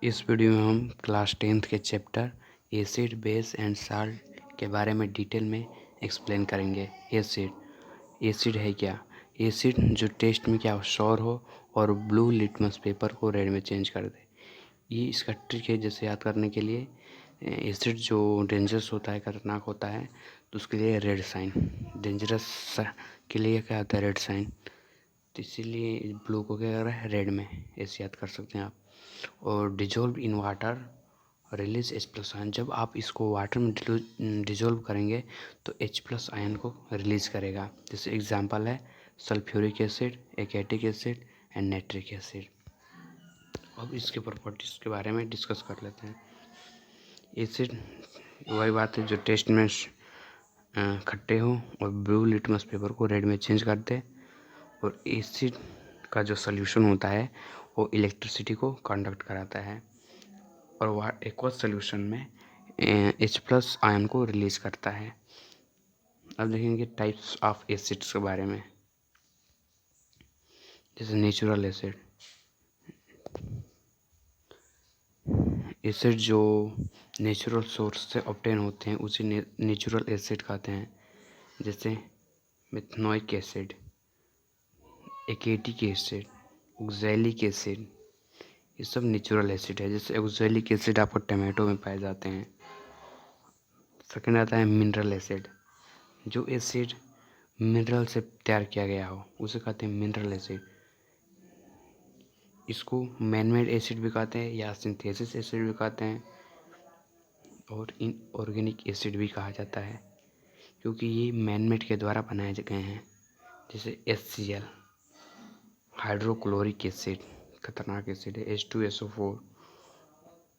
इस वीडियो में हम क्लास 10th के chapter acid base and salt के बारे में डिटेल में एक्सप्लेन करेंगे। एसिड है क्या? एसिड जो टेस्ट में क्या सॉर हो और ब्लू लिटमस पेपर को रेड में चेंज कर दे। ये इसका ट्रिक है। जैसे याद करने के लिए एसिड जो डेंजरस होता है, खतरनाक होता है, तो उसके लिए रेड साइन, डेंजरस के लिए क्या होता है? Red sign. तो इसीलिए ब्लू को क्या कर रहा है? रेड में। ऐसे याद कर सकते हैं आप। और dissolve in water release H+ ion. जब आप इसको वाटर में डिजोल्व करेंगे तो H+ आयन को रिलीज करेगा। जैसे एग्जांपल है sulphuric acid, acetic acid and nitric acid. अब इसके प्रॉपर्टीज़ के बारे में डिस्कस कर लेते हैं। एसिड वही बात है जो टेस्ट में खट्टे हो और ब्लू लिटमस पेपर को रेड में चेंज कर दे। और एसिड का जो सोल्यूशन होता है वो इलेक्ट्रिसिटी को कंडक्ट कराता है और वह एक्वस सोल्यूशन में H+ आयन को रिलीज करता है। अब देखेंगे टाइप्स ऑफ एसिड्स के बारे में। जैसे नेचुरल एसिड, एसिड जो नेचुरल सोर्स से ऑब्टेन होते हैं उसे नेचुरल एसिड कहते हैं। जैसे मिथनोइक acid, acetic acid, oxalic acid, ये सब नेचुरल एसिड है। जैसे ऑक्सैलिक एसिड आपको टमाटो में पाए जाते हैं। सेकेंड आता है मिनरल एसिड। जो एसिड मिनरल से तैयार किया गया हो उसे कहते हैं मिनरल एसिड। इसको मैनमेड एसिड भी कहते हैं या सिंथेसिस एसिड भी कहते हैं और इनऑर्गेनिक एसिड भी कहा जाता है, क्योंकि ये मैनमेड के द्वारा बनाए गए हैं। जैसे HCl, हाइड्रोक्लोरिक एसिड, खतरनाक एसिड है। H2SO4,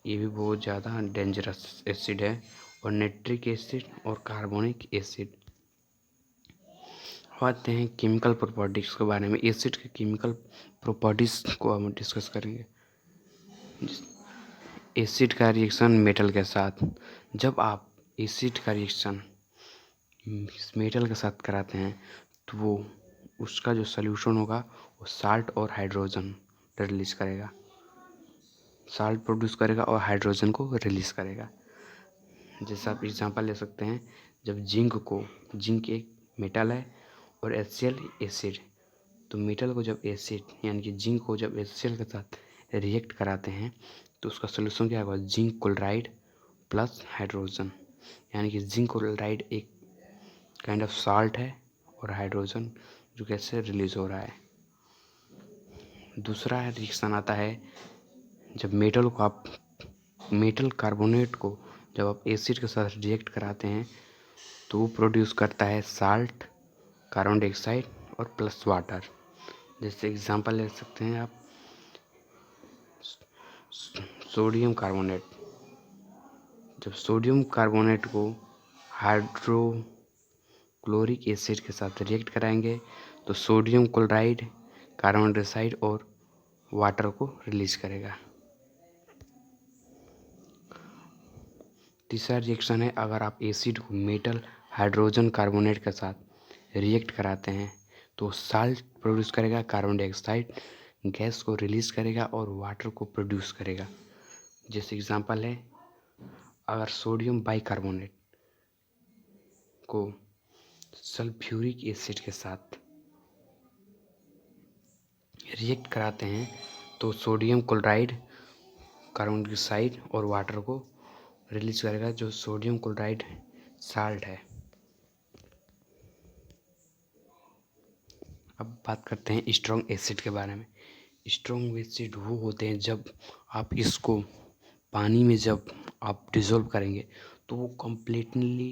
ये भी बहुत ज़्यादा डेंजरस एसिड है। और नाइट्रिक एसिड और कार्बोनिक एसिड। आते हैं केमिकल प्रॉपर्टीज़ के बारे में। एसिड के केमिकल प्रॉपर्टीज़ को हम डिस्कस करेंगे। एसिड का रिएक्शन मेटल के साथ। जब आप एसिड का रिएक्शन मेटल के साथ कराते हैं तो वो उसका जो सॉल्यूशन होगा वो साल्ट और हाइड्रोजन रिलीज करेगा। साल्ट प्रोड्यूस करेगा और हाइड्रोजन को रिलीज करेगा। जैसे आप एग्जांपल ले सकते हैं, जब जिंक एक मेटल है और HCl एसिड, तो मेटल को जब एसिड यानी कि जिंक को जब HCl के साथ रिएक्ट कराते हैं तो उसका सोल्यूशन क्या होगा? जिंक क्लोराइड प्लस हाइड्रोजन, यानी कि जिंक क्लोराइड एक काइंड ऑफ साल्ट है और हाइड्रोजन जो कैसे रिलीज हो रहा है। दूसरा रिएक्शन आता है जब मेटल कार्बोनेट को जब आप एसिड के साथ रिएक्ट कराते हैं तो वो प्रोड्यूस करता है साल्ट, कार्बन डाइऑक्साइड और प्लस वाटर। जैसे एग्जांपल ले सकते हैं आप सोडियम कार्बोनेट। जब सोडियम कार्बोनेट को हाइड्रोक्लोरिक एसिड के साथ रिएक्ट कराएंगे तो सोडियम क्लोराइड, कार्बन डाइऑक्साइड और वाटर को रिलीज करेगा। तीसरा रिएक्शन है, अगर आप एसिड को मेटल हाइड्रोजन कार्बोनेट के साथ रिएक्ट कराते हैं तो साल्ट प्रोड्यूस करेगा, कार्बन डाइऑक्साइड गैस को रिलीज करेगा और वाटर को प्रोड्यूस करेगा। जैसे एग्जांपल है, अगर सोडियम बाइकार्बोनेट को सल्फ्यूरिक एसिड के साथ रिएक्ट कराते हैं तो सोडियम क्लोराइड, कार्बन डाइऑक्साइड और वाटर को रिलीज करेगा, जो सोडियम क्लोराइड साल्ट है। अब बात करते हैं स्ट्रॉन्ग एसिड के बारे में। स्ट्रॉन्ग एसिड वो होते हैं जब आप इसको पानी में जब आप डिज़ोल्व करेंगे तो वो कम्प्लीटली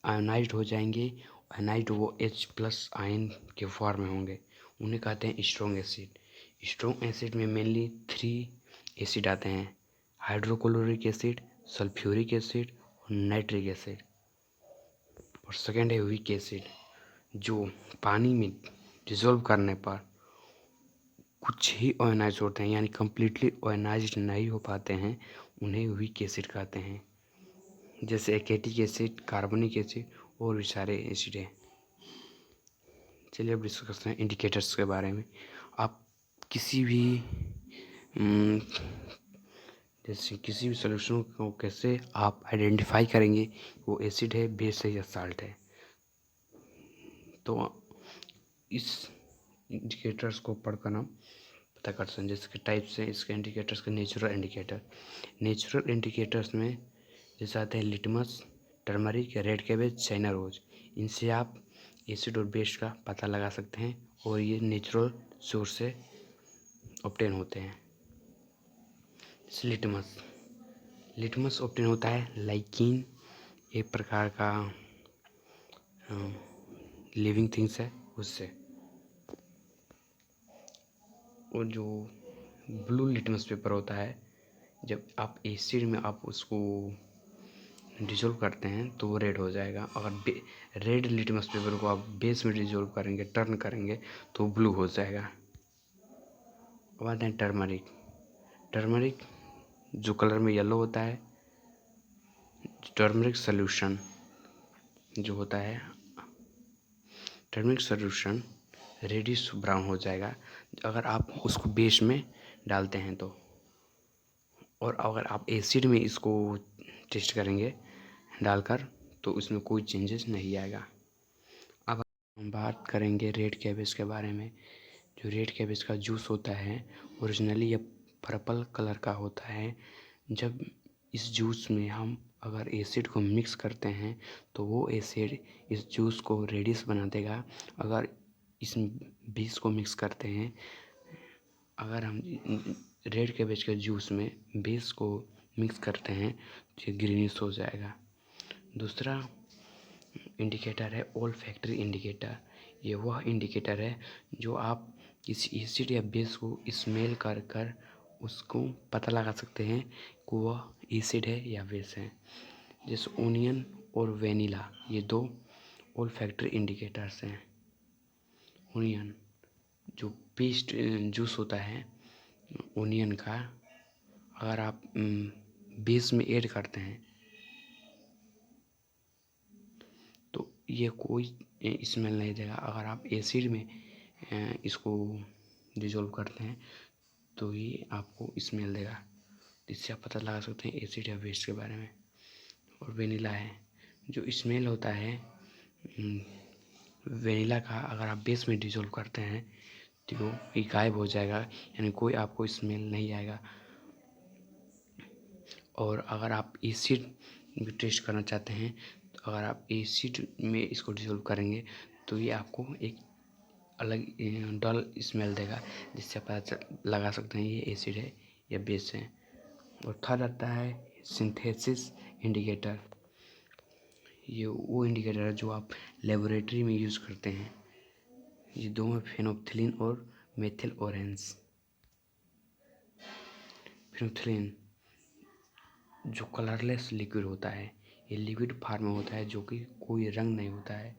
आयोनाइज्ड हो जाएंगे। आयोनाइज्ड वो H+ आयन के फॉर्म में होंगे, उन्हें कहते हैं स्ट्रॉन्ग एसिड। स्ट्रॉन्ग एसिड में मेनली 3 एसिड आते हैं: हाइड्रोक्लोरिक एसिड, सल्फ्यूरिक एसिड और नाइट्रिक एसिड। और सेकेंड है वीक एसिड, जो पानी में डिज़ोल्व करने पर कुछ ही आयोनाइज होते हैं, यानी कम्प्लीटली आयोनाइज नहीं हो पाते हैं, उन्हें वीक एसिड कहते हैं। जैसे एकेटिक एसिड, कार्बोनिक एसिड और भी सारे एसिड हैं। चलिए अब डिस्कस करते हैं इंडिकेटर्स के बारे में। आप किसी भी जैसे किसी भी सॉल्यूशन को कैसे आप आइडेंटिफाई करेंगे वो एसिड है, बेस है या साल्ट है। तो इस इंडिकेटर्स को पढ़कर हम पता कर सकते हैं। जैसे कि टाइप्स हैं इसके इंडिकेटर्स के। नेचुरल इंडिकेटर्स में जैसे आते हैं litmus, turmeric, red cabbage, China rose. इनसे आप एसिड और बेस का पता लगा सकते हैं और ये नेचुरल सोर्स से ऑब्टेन होते हैं। जैसे लिटमस ऑब्टेन होता है लाइकिन, एक प्रकार का लिविंग थिंग्स है उससे। और जो ब्लू लिटमस पेपर होता है, जब आप एसिड में आप उसको डिजोल्व करते हैं तो वो रेड हो जाएगा। अगर रेड लिटमस पेपर को आप बेस में डिजोल्व करेंगे, टर्न करेंगे तो ब्लू हो जाएगा। अब आते हैं टर्मरिक जो कलर में येलो होता है। टर्मरिक सोल्यूशन जो होता है, टर्मरिक सोल्यूशन रेडिश ब्राउन हो जाएगा अगर आप उसको बेस में डालते हैं तो। और अगर आप एसिड में इसको टेस्ट करेंगे डालकर तो उसमें कोई चेंजेस नहीं आएगा। अब हम बात करेंगे रेड कैबेज के बारे में। जो रेड कैबेज का जूस होता है ओरिजिनली ये पर्पल कलर का होता है। जब इस जूस में हम अगर एसिड को मिक्स करते हैं तो वो एसिड इस जूस को रेडिश बना देगा। अगर इस बीज को मिक्स करते हैं, अगर हम रेड कैबेज के जूस में बेस को मिक्स करते हैं तो ये ग्रीनिश हो जाएगा। दूसरा इंडिकेटर है ओल्फैक्टरी इंडिकेटर। ये वह इंडिकेटर है जो आप किसी एसिड या बेस को स्मेल कर कर उसको पता लगा सकते हैं कि वह एसिड है या बेस है। जैसे ओनियन और वेनिला, ये दो ओल्फैक्टरी इंडिकेटर्स हैं। ओनियन जो पेस्ट जूस होता है ओनियन का, अगर आप बेस में ऐड करते हैं तो ये कोई स्मेल नहीं देगा। अगर आप एसिड में इसको डिजोल्व करते हैं तो ये आपको स्मेल देगा। इससे आप पता लगा सकते हैं एसिड या बेस के बारे में। और वेनिला है जो स्मेल होता है वेनिला का, अगर आप बेस में डिजोल्व करते हैं तो ये गायब हो जाएगा, यानी कोई आपको स्मेल नहीं आएगा। और अगर आप एसिड टेस्ट करना चाहते हैं तो अगर आप एसिड में इसको डिसॉल्व करेंगे तो ये आपको एक अलग डल स्मेल देगा, जिससे पता लगा सकते हैं ये एसिड है या बेस है। और थर्ड आता है सिंथेसिस इंडिकेटर। ये वो इंडिकेटर है जो आप लेबोरेटरी में यूज़ करते हैं। ये दो हैं फेनोल्फथालीन और मेथिल ऑरेंज। फेनोल्फथालीन जो कलरलेस लिक्विड होता है, ये लिक्विड फॉर्म में होता है जो कि कोई रंग नहीं होता है।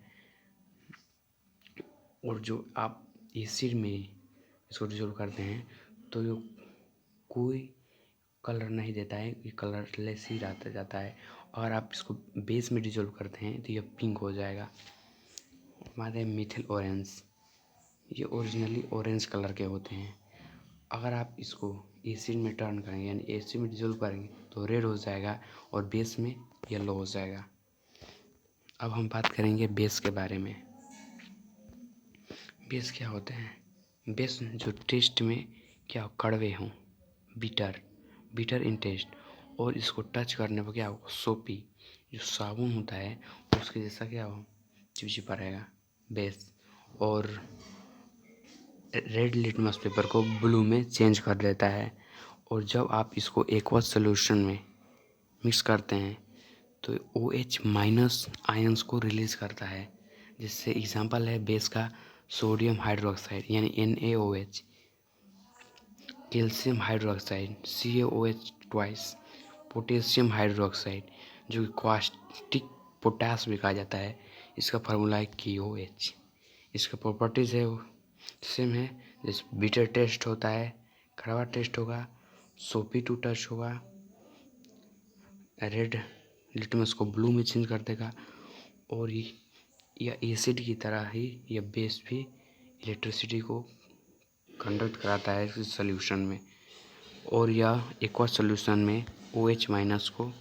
और जो आप एसिड में इसको डिसॉल्व करते हैं तो ये कोई कलर नहीं देता है, ये कलरलेस ही रहता जाता है। और आप इसको बेस में डिसॉल्व करते हैं तो ये पिंक हो जाएगा। हमारे मिथिल ऑरेंज, ये ओरिजिनली ऑरेंज कलर के होते हैं। अगर आप इसको एसिड में टर्न करेंगे यानी एसिड में डिसॉल्व करेंगे तो रेड हो जाएगा और बेस में येलो हो जाएगा। अब हम बात करेंगे बेस के बारे में। बेस क्या होते हैं? बेस जो टेस्ट में क्या कड़वे हों, बिटर इन टेस्ट, और इसको टच करने पर क्या हो, सोपी, जो साबुन होता है उसके जैसा क्या हो, चिपचिपा रहेगा बेस। और रेड लिटमस पेपर को ब्लू में चेंज कर देता है। और जब आप इसको एक्वस सोल्यूशन में मिक्स करते हैं तो OH माइनस आयंस को रिलीज करता है। जिससे एग्जांपल है बेस का सोडियम हाइड्रोक्साइड यानी NaOH, calcium hydroxide CaOH twice, potassium hydroxide जो कि क्वास्टिक पोटास भी कहा जाता है, इसका फार्मूला है KOH। इसका प्रॉपर्टीज़ है वो सेम है, जैसे बिटर टेस्ट होता है, कड़वा टेस्ट होगा, सोपी टू टच होगा, रेड लिटमस को ब्लू में चेंज कर देगा। और यह एसिड की तरह ही यह बेस भी इलेक्ट्रिसिटी को कंडक्ट कराता है इस सॉल्यूशन में। और यह एक्वस सॉल्यूशन में OH माइनस को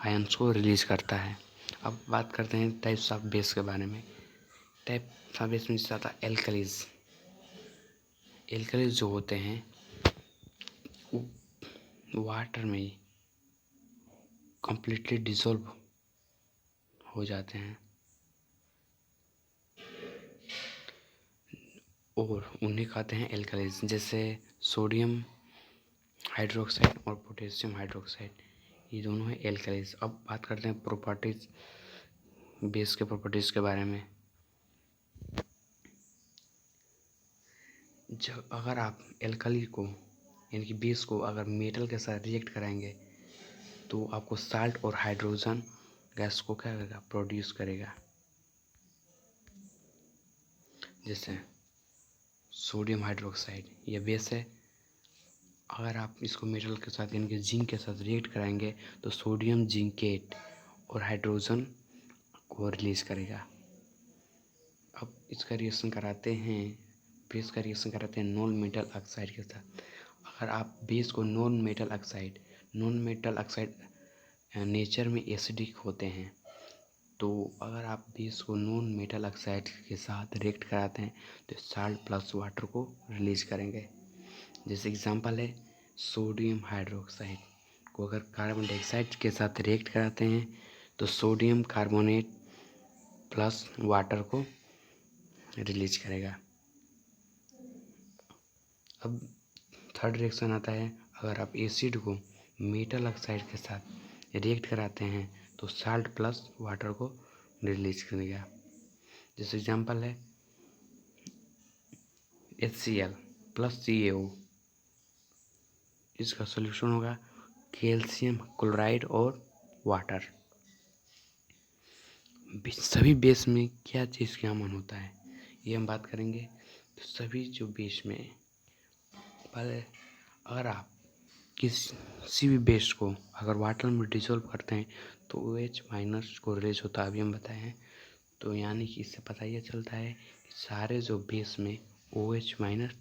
आयंस को रिलीज करता है। अब बात करते हैं टाइप्स ऑफ बेस के बारे में। टाइप्स ऑफ बेस में ज़्यादा एल्कलीज जो होते हैं वाटर में कंप्लीटली डिसॉल्व हो जाते हैं और उन्हें कहते हैं एल्कलीज, जैसे सोडियम हाइड्रोक्साइड और पोटेशियम हाइड्रोक्साइड, ये दोनों हैं एल्कलीज। अब बात करते हैं प्रॉपर्टीज, बेस के प्रॉपर्टीज़ के बारे में। जब अगर आप एल्कली को यानी कि बेस को अगर मेटल के साथ रिएक्ट कराएंगे तो आपको साल्ट और हाइड्रोजन गैस को क्या करेगा, प्रोड्यूस करेगा। जैसे सोडियम हाइड्रोक्साइड ये बेस है, अगर आप इसको मेटल के साथ यानी कि जिंक के साथ रिएक्ट कराएंगे तो सोडियम जिंकेट और हाइड्रोजन को रिलीज करेगा। अब इसका रिएक्शन कराते हैं, बेस का रिएक्शन कराते हैं नॉन मेटल ऑक्साइड के साथ। अगर आप बेस को नॉन मेटल ऑक्साइड नेचर में एसिडिक होते हैं, तो अगर आप बेस को नॉन मेटल ऑक्साइड के साथ रिएक्ट कराते हैं तो साल्ट प्लस वाटर को रिलीज करेंगे। जैसे एग्जांपल है सोडियम हाइड्रोक्साइड को अगर कार्बन डाइऑक्साइड के साथ रिएक्ट कराते हैं तो सोडियम कार्बोनेट प्लस वाटर को रिलीज करेगा। अब थर्ड रिएक्शन आता है, अगर आप एसिड को मेटल ऑक्साइड के साथ रिएक्ट कराते हैं तो साल्ट प्लस वाटर को रिलीज करेगा। जैसे एग्जांपल है HCl प्लस CaO, इसका सॉल्यूशन होगा कैल्शियम क्लोराइड और वाटर। सभी बेस में क्या चीज़ क्या मान होता है ये हम बात करेंगे। तो सभी जो बेस में पहले अगर आप किसी भी बेस को अगर वाटर में डिसॉल्व करते हैं तो OH माइनस को रिलीज होता है, अभी हम बताए हैं। तो यानी कि इससे पता ये चलता है कि सारे जो बेस में OH माइनस